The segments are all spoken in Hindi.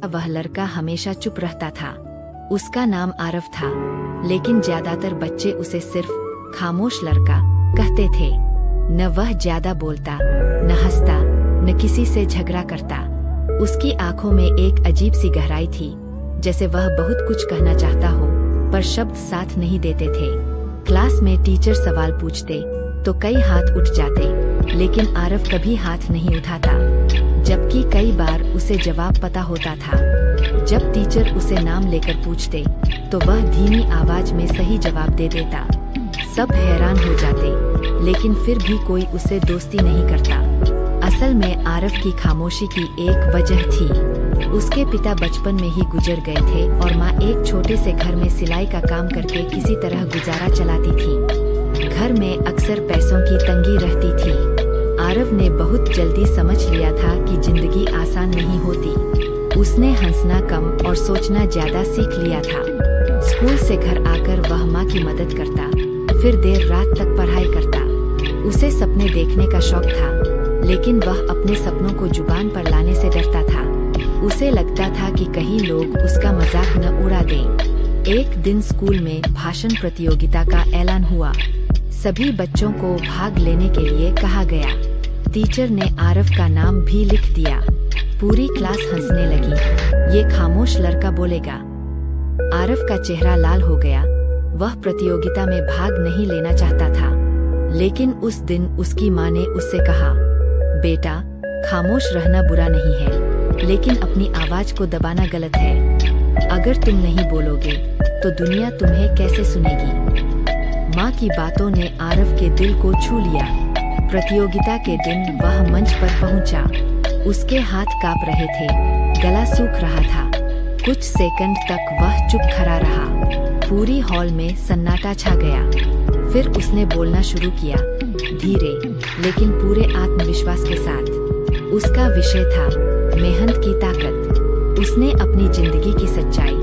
वह लड़का हमेशा चुप रहता था। उसका नाम आरव था, लेकिन ज्यादातर बच्चे उसे सिर्फ खामोश लड़का कहते थे। न वह ज्यादा बोलता, न हंसता, न किसी से झगड़ा करता। उसकी आंखों में एक अजीब सी गहराई थी, जैसे वह बहुत कुछ कहना चाहता हो, पर शब्द साथ नहीं देते थे। क्लास में टीचर सवाल पूछते तो कई हाथ उठ जाते, लेकिन आरव कभी हाथ नहीं उठाता, जबकि कई बार उसे जवाब पता होता था। जब टीचर उसे नाम लेकर पूछते तो वह धीमी आवाज में सही जवाब दे देता। सब हैरान हो जाते, लेकिन फिर भी कोई उसे दोस्ती नहीं करता। असल में आरव की खामोशी की एक वजह थी। उसके पिता बचपन में ही गुजर गए थे और माँ एक छोटे से घर में सिलाई का काम करके किसी तरह गुजारा चलाती थी। घर में अक्सर पैसों की तंगी रहती थी। आरव ने बहुत जल्दी समझ लिया था कि जिंदगी आसान नहीं होती। उसने हंसना कम और सोचना ज्यादा सीख लिया था। स्कूल से घर आकर वह माँ की मदद करता, फिर देर रात तक पढ़ाई करता। उसे सपने देखने का शौक था, लेकिन वह अपने सपनों को जुबान पर लाने से डरता था। उसे लगता था कि कहीं लोग उसका मजाक न उड़ा दें। एक दिन स्कूल में भाषण प्रतियोगिता का ऐलान हुआ। सभी बच्चों को भाग लेने के लिए कहा गया। टीचर ने आरव का नाम भी लिख दिया। पूरी क्लास हंसने लगी। ये खामोश लड़का बोलेगा। आरव का चेहरा लाल हो गया। वह प्रतियोगिता में भाग नहीं लेना चाहता था, लेकिन उस दिन उसकी माँ ने उससे कहा, बेटा, खामोश रहना बुरा नहीं है, लेकिन अपनी आवाज को दबाना गलत है। अगर तुम नहीं बोलोगे तो दुनिया तुम्हें कैसे सुनेगी। माँ की बातों ने आरव के दिल को छू लिया। प्रतियोगिता के दिन वह मंच पर पहुंचा। उसके हाथ कांप रहे थे, गला सूख रहा था। कुछ सेकंड तक वह चुप खड़ा रहा। पूरी हॉल में सन्नाटा छा गया। फिर उसने बोलना शुरू किया, धीरे लेकिन पूरे आत्मविश्वास के साथ। उसका विषय था मेहनत की ताकत। उसने अपनी जिंदगी की सच्चाई,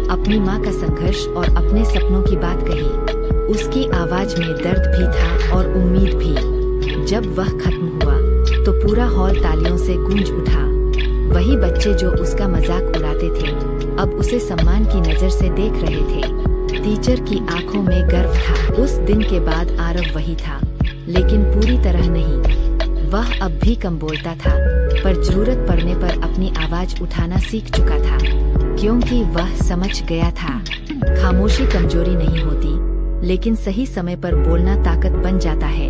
अपनी माँ का संघर्ष और अपने सपनों की बात कही। उसकी आवाज में दर्द भी था और उम्मीद भी। जब वह खत्म हुआ तो पूरा हॉल तालियों से गूंज उठा। वही बच्चे जो उसका मजाक उड़ाते थे, अब उसे सम्मान की नजर से देख रहे थे। टीचर की आंखों में गर्व था। उस दिन के बाद आरव वही था, लेकिन पूरी तरह नहीं। वह अब भी कम बोलता था, पर जरूरत पड़ने पर अपनी आवाज उठाना सीख चुका था, क्योंकि वह समझ गया था खामोशी कमजोरी नहीं होती, लेकिन सही समय पर बोलना ताकत बन जाता है।